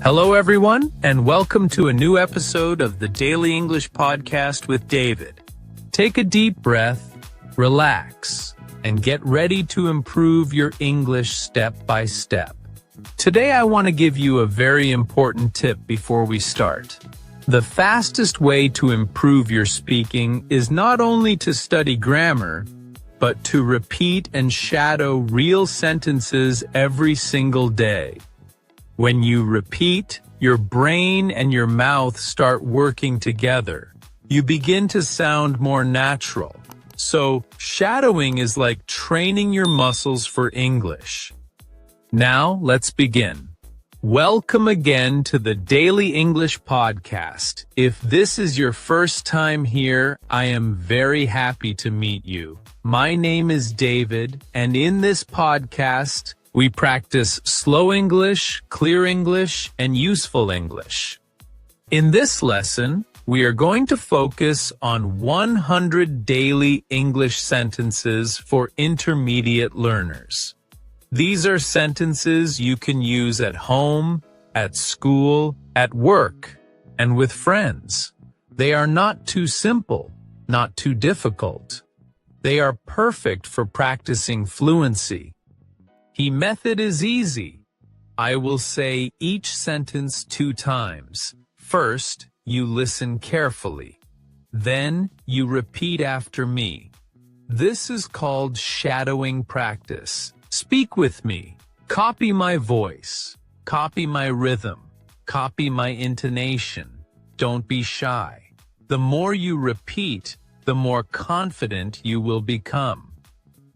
Hello everyone, and welcome to a new episode of the Daily English Podcast with David. Take a deep breath, relax, and get ready to improve your English step by step. Today I want to give you a very important tip before we start. The fastest way to improve your speaking is not only to study grammar, but to repeat and shadow real sentences every single day. When you repeat, your brain and your mouth start working together. You begin to sound more natural. So, shadowing is like training your muscles for English. Now, let's begin. Welcome again to the Daily English Podcast. If this is your first time here, I am very happy to meet you. My name is David, and in this podcast, we practice slow English, clear English, and useful English. In this lesson, we are going to focus on 100 daily English sentences for intermediate learners. These are sentences you can use at home, at school, at work, and with friends. They are not too simple, not too difficult. They are perfect for practicing fluency. The method is easy. I will say each sentence 2 times. First, you listen carefully. Then, you repeat after me. This is called shadowing practice. Speak with me. Copy my voice. Copy my rhythm. Copy my intonation. Don't be shy. The more you repeat, the more confident you will become.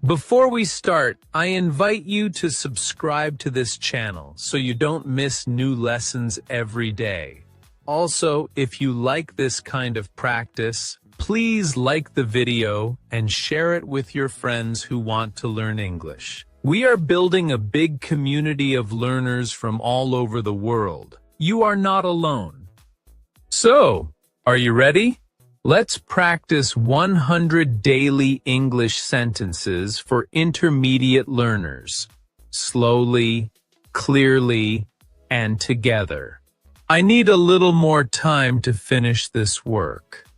Before we start, I invite you to subscribe to this channel so you don't miss new lessons every day. Also, if you like this kind of practice, please like the video and share it with your friends who want to learn English. We are building a big community of learners from all over the world. You are not alone. So, are you ready? Let's practice 100 daily English sentences for intermediate learners. Slowly, clearly, and together. I need a little more time to finish this work.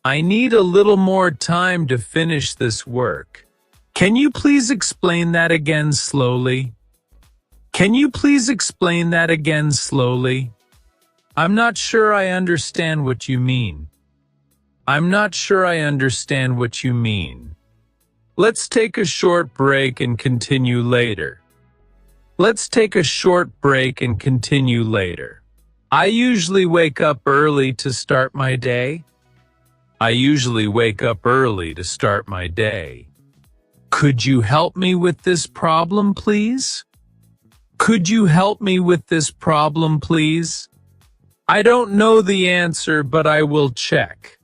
I need a little more time to finish this work. Can you please explain that again slowly? Can you please explain that again slowly? I'm not sure I understand what you mean. I'm not sure I understand what you mean. Let's take a short break and continue later. Let's take a short break and continue later. I usually wake up early to start my day. I usually wake up early to start my day. Could you help me with this problem, please? Could you help me with this problem, please? I don't know the answer, but I will check.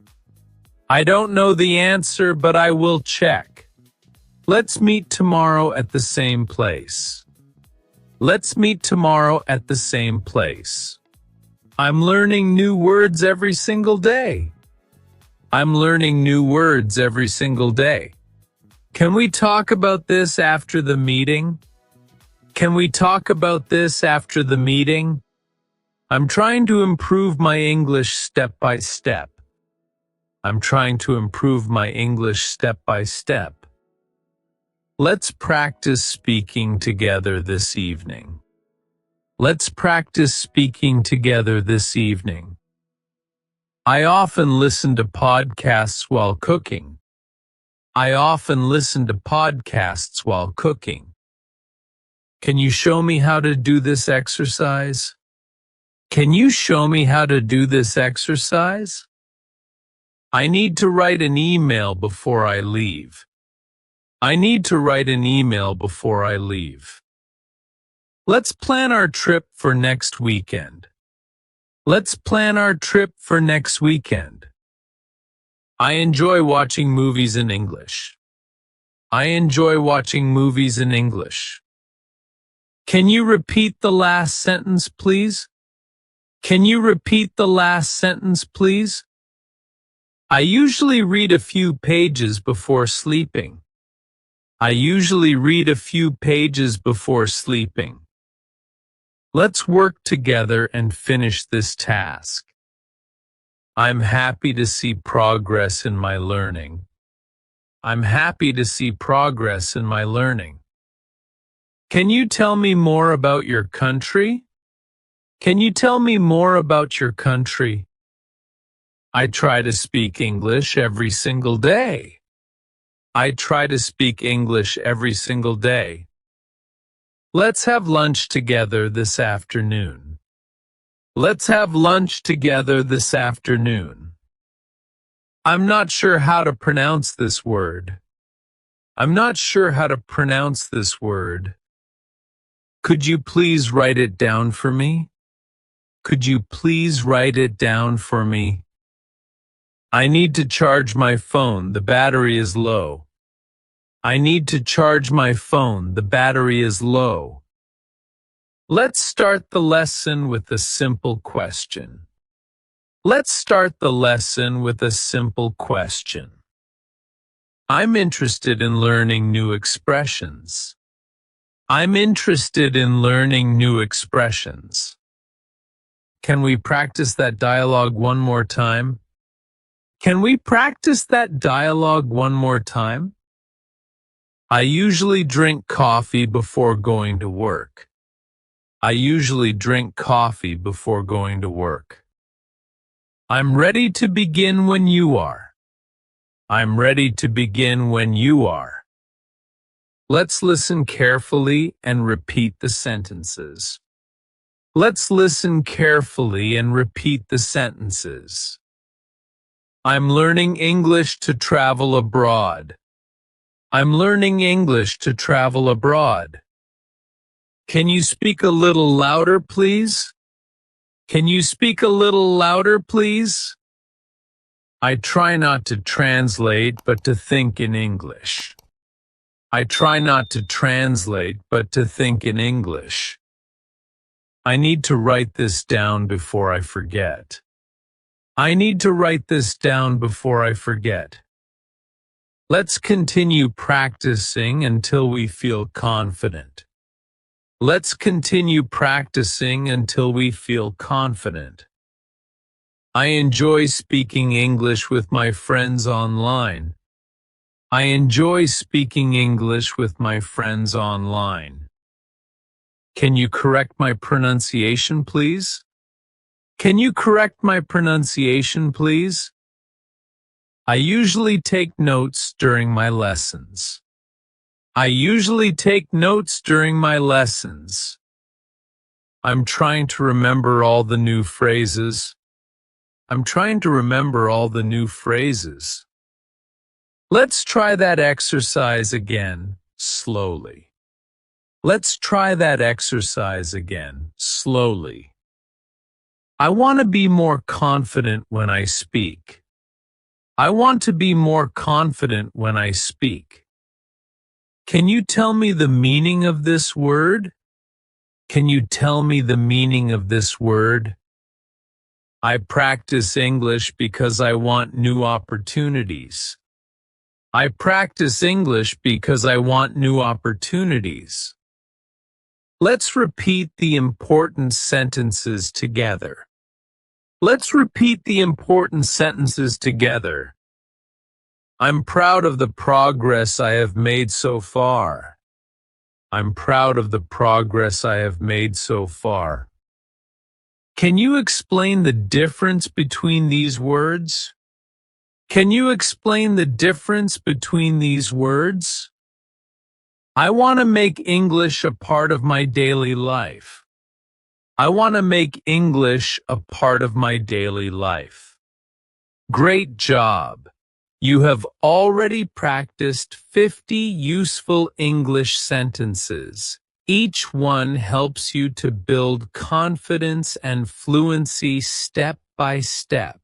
I don't know the answer, but I will check. Let's meet tomorrow at the same place. Let's meet tomorrow at the same place. I'm learning new words every single day. I'm learning new words every single day. Can we talk about this after the meeting? Can we talk about this after the meeting? I'm trying to improve my English step by step. I'm trying to improve my English step by step. Let's practice speaking together this evening. Let's practice speaking together this evening. I often listen to podcasts while cooking. I often listen to podcasts while cooking. Can you show me how to do this exercise? Can you show me how to do this exercise? I need to write an email before I leave. I need to write an email before I leave. Let's plan our trip for next weekend. Let's plan our trip for next weekend. I enjoy watching movies in English. I enjoy watching movies in English. Can you repeat the last sentence, please? Can you repeat the last sentence, please? I usually read a few pages before sleeping. I usually read a few pages before sleeping. Let's work together and finish this task. I'm happy to see progress in my learning. I'm happy to see progress in my learning. Can you tell me more about your country? Can you tell me more about your country? I try to speak English every single day. I try to speak English every single day. Let's have lunch together this afternoon. Let's have lunch together this afternoon. I'm not sure how to pronounce this word. I'm not sure how to pronounce this word. Could you please write it down for me? Could you please write it down for me? I need to charge my phone. The battery is low. I need to charge my phone. The battery is low. Let's start the lesson with a simple question. Let's start the lesson with a simple question. I'm interested in learning new expressions. I'm interested in learning new expressions. Can we practice that dialogue one more time? Can we practice that dialogue one more time? I usually drink coffee before going to work. I usually drink coffee before going to work. I'm ready to begin when you are. I'm ready to begin when you are. Let's listen carefully and repeat the sentences. Let's listen carefully and repeat the sentences. I'm learning English to travel abroad. I'm learning English to travel abroad. Can you speak a little louder, please? Can you speak a little louder, please? I try not to translate, but to think in English. I try not to translate, but to think in English. I need to write this down before I forget. I need to write this down before I forget. Let's continue practicing until we feel confident. Let's continue practicing until we feel confident. I enjoy speaking English with my friends online. I enjoy speaking English with my friends online. Can you correct my pronunciation, please? Can you correct my pronunciation, please? I usually take notes during my lessons. I usually take notes during my lessons. I'm trying to remember all the new phrases. I'm trying to remember all the new phrases. Let's try that exercise again, slowly. Let's try that exercise again, slowly. I want to be more confident when I speak. I want to be more confident when I speak. Can you tell me the meaning of this word? Can you tell me the meaning of this word? I practice English because I want new opportunities. I practice English because I want new opportunities. Let's repeat the important sentences together. Let's repeat the important sentences together. I'm proud of the progress I have made so far. I'm proud of the progress I have made so far. Can you explain the difference between these words? Can you explain the difference between these words? I want to make English a part of my daily life. I want to make English a part of my daily life. Great job! You have already practiced 50 useful English sentences. Each one helps you to build confidence and fluency step by step.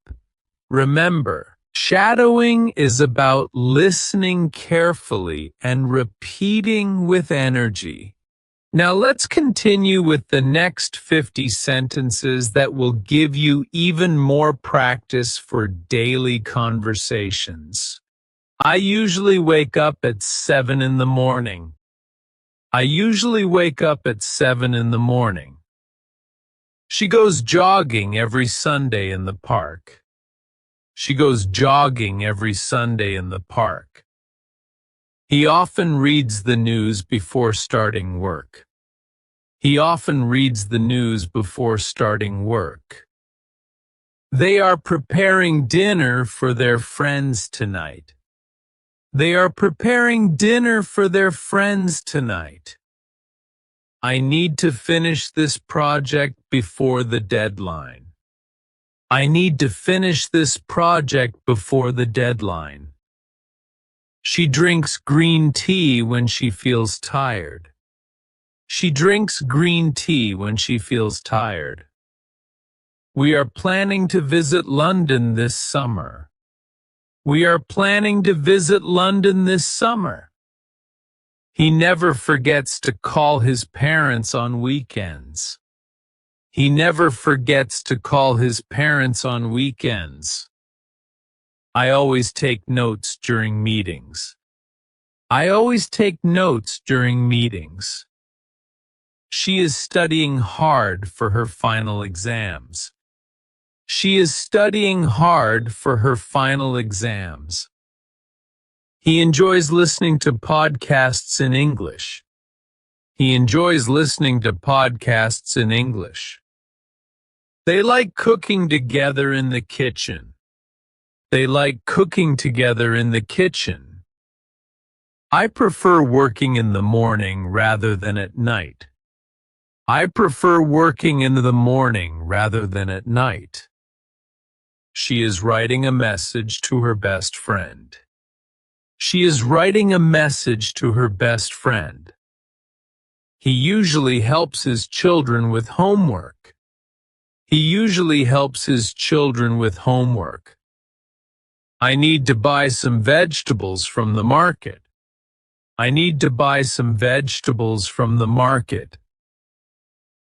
Remember, shadowing is about listening carefully and repeating with energy. Now let's continue with the next 50 sentences that will give you even more practice for daily conversations. I usually wake up at 7 in the morning. I usually wake up at 7 in the morning. She goes jogging every Sunday in the park. She goes jogging every Sunday in the park. He often reads the news before starting work. He often reads the news before starting work. They are preparing dinner for their friends tonight. They are preparing dinner for their friends tonight. I need to finish this project before the deadline. I need to finish this project before the deadline. She drinks green tea when she feels tired. She drinks green tea when she feels tired. We are planning to visit London this summer. We are planning to visit London this summer. He never forgets to call his parents on weekends. He never forgets to call his parents on weekends. I always take notes during meetings. I always take notes during meetings. She is studying hard for her final exams. She is studying hard for her final exams. He enjoys listening to podcasts in English. He enjoys listening to podcasts in English. They like cooking together in the kitchen. They like cooking together in the kitchen. I prefer working in the morning rather than at night. I prefer working in the morning rather than at night. She is writing a message to her best friend. She is writing a message to her best friend. He usually helps his children with homework. He usually helps his children with homework. I need to buy some vegetables from the market. I need to buy some vegetables from the market.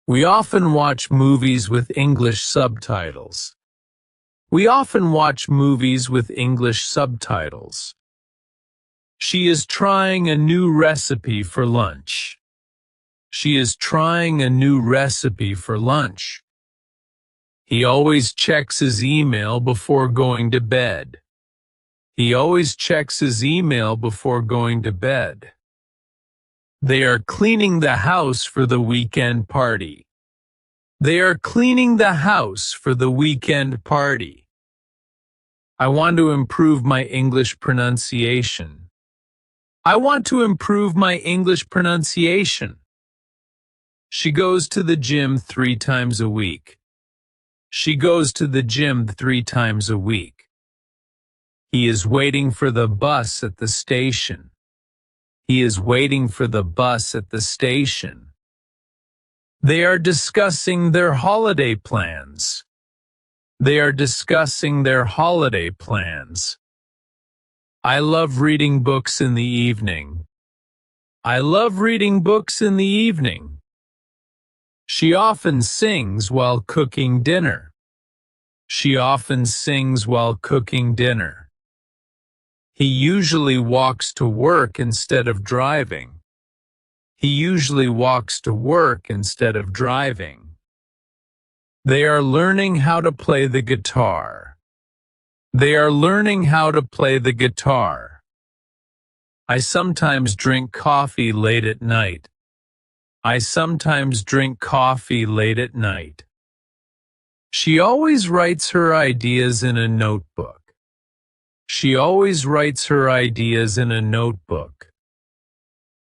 We often watch movies with English subtitles. We often watch movies with English subtitles. She is trying a new recipe for lunch. She is trying a new recipe for lunch. He always checks his email before going to bed. He always checks his email before going to bed. They are cleaning the house for the weekend party. They are cleaning the house for the weekend party. I want to improve my English pronunciation. I want to improve my English pronunciation. She goes to the gym 3 times a week. She goes to the gym 3 times a week. He is waiting for the bus at the station. He is waiting for the bus at the station. They are discussing their holiday plans. They are discussing their holiday plans. I love reading books in the evening. I love reading books in the evening. She often sings while cooking dinner. She often sings while cooking dinner. He usually walks to work instead of driving. He usually walks to work instead of driving. They are learning how to play the guitar. They are learning how to play the guitar. I sometimes drink coffee late at night. I sometimes drink coffee late at night. She always writes her ideas in a notebook. She always writes her ideas in a notebook.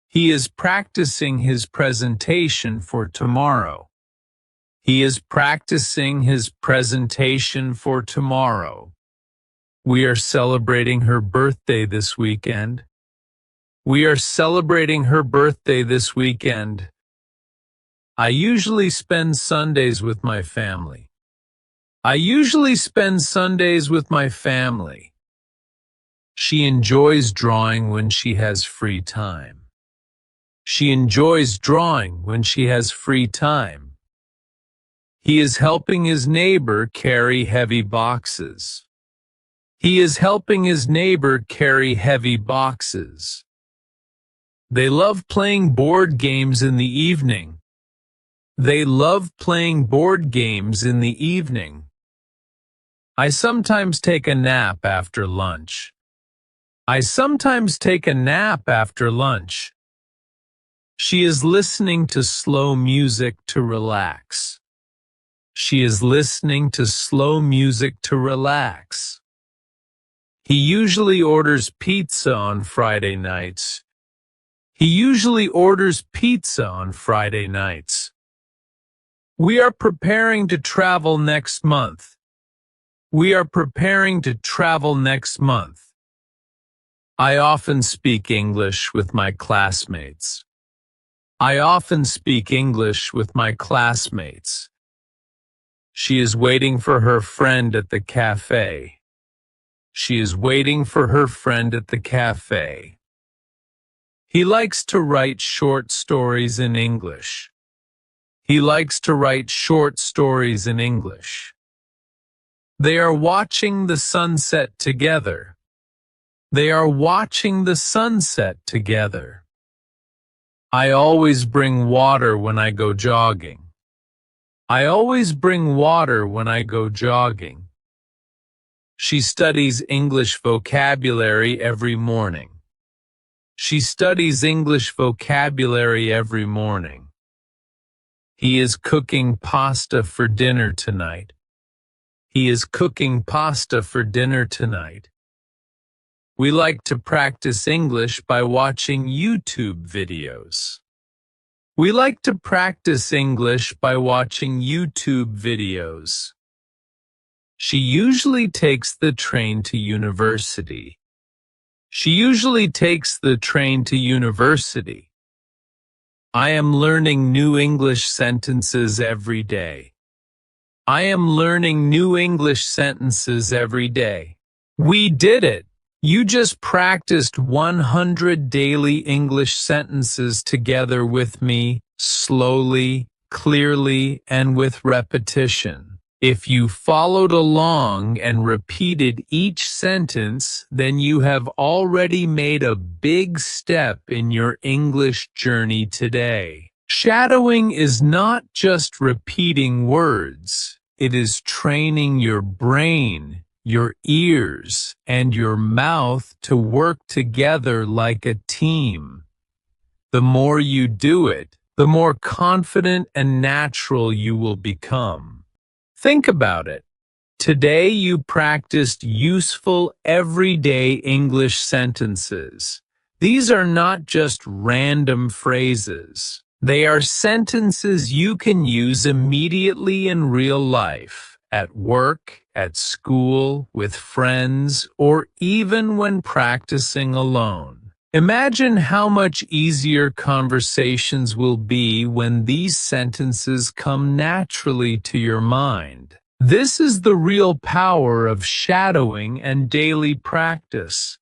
He is practicing his presentation for tomorrow. He is practicing his presentation for tomorrow. We are celebrating her birthday this weekend. We are celebrating her birthday this weekend. I usually spend Sundays with my family. I usually spend Sundays with my family. She enjoys drawing when she has free time. She enjoys drawing when she has free time. He is helping his neighbor carry heavy boxes. He is helping his neighbor carry heavy boxes. They love playing board games in the evening. They love playing board games in the evening. I sometimes take a nap after lunch. I sometimes take a nap after lunch. She is listening to slow music to relax. She is listening to slow music to relax. He usually orders pizza on Friday nights. He usually orders pizza on Friday nights. We are preparing to travel next month. We are preparing to travel next month. I often speak English with my classmates. I often speak English with my classmates. She is waiting for her friend at the cafe. She is waiting for her friend at the cafe. He likes to write short stories in English. He likes to write short stories in English. They are watching the sunset together. They are watching the sunset together. I always bring water when I go jogging. I always bring water when I go jogging. She studies English vocabulary every morning. She studies English vocabulary every morning. He is cooking pasta for dinner tonight. He is cooking pasta for dinner tonight. We like to practice English by watching YouTube videos. We like to practice English by watching YouTube videos. She usually takes the train to university. She usually takes the train to university. I am learning new English sentences every day. I am learning new English sentences every day. We did it! You just practiced 100 daily English sentences together with me, slowly, clearly, and with repetition. If you followed along and repeated each sentence, then you have already made a big step in your English journey today. Shadowing is not just repeating words. It is training your brain, your ears, and your mouth to work together like a team. The more you do it, the more confident and natural you will become. Think about it. Today you practiced useful, everyday English sentences. These are not just random phrases. They are sentences you can use immediately in real life, at work, at school, with friends, or even when practicing alone. Imagine how much easier conversations will be when these sentences come naturally to your mind. This is the real power of shadowing and daily practice.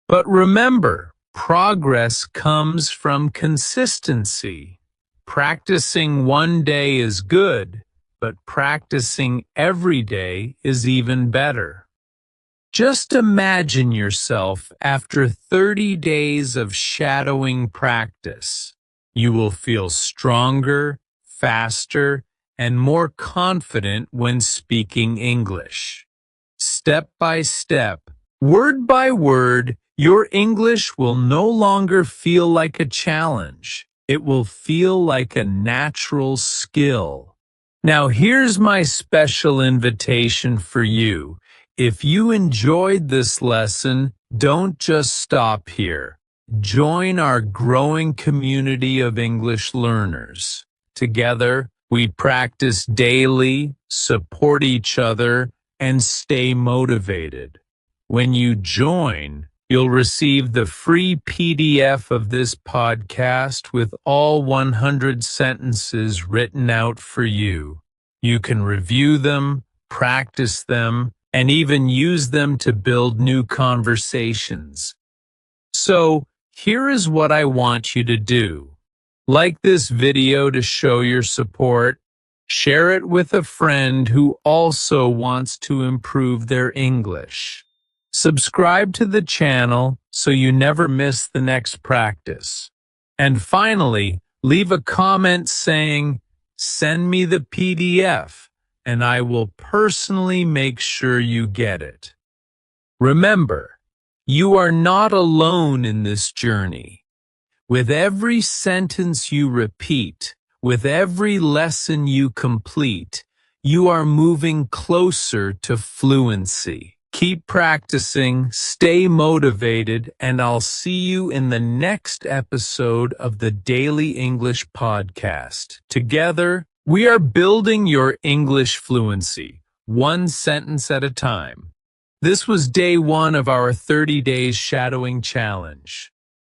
But remember, progress comes from consistency. Practicing one day is good, but practicing every day is even better. Just imagine yourself after 30 days of shadowing practice. You will feel stronger, faster, and more confident when speaking English. Step by step, word by word, your English will no longer feel like a challenge. It will feel like a natural skill. Now here's my special invitation for you. If you enjoyed this lesson, don't just stop here. Join our growing community of English learners. Together, we practice daily, support each other, and stay motivated. When you join, you'll receive the free PDF of this podcast with all 100 sentences written out for you. You can review them, practice them, and even use them to build new conversations. So, here is what I want you to do. Like this video to show your support. Share it with a friend who also wants to improve their English. Subscribe to the channel so you never miss the next practice. And finally, leave a comment saying, Send me the PDF, and I will personally make sure you get it. Remember, you are not alone in this journey. With every sentence you repeat, with every lesson you complete, you are moving closer to fluency. Keep practicing, stay motivated, and I'll see you in the next episode of the Daily English Podcast. Together, we are building your English fluency, one sentence at a time. This was day 1 of our 30 days shadowing challenge.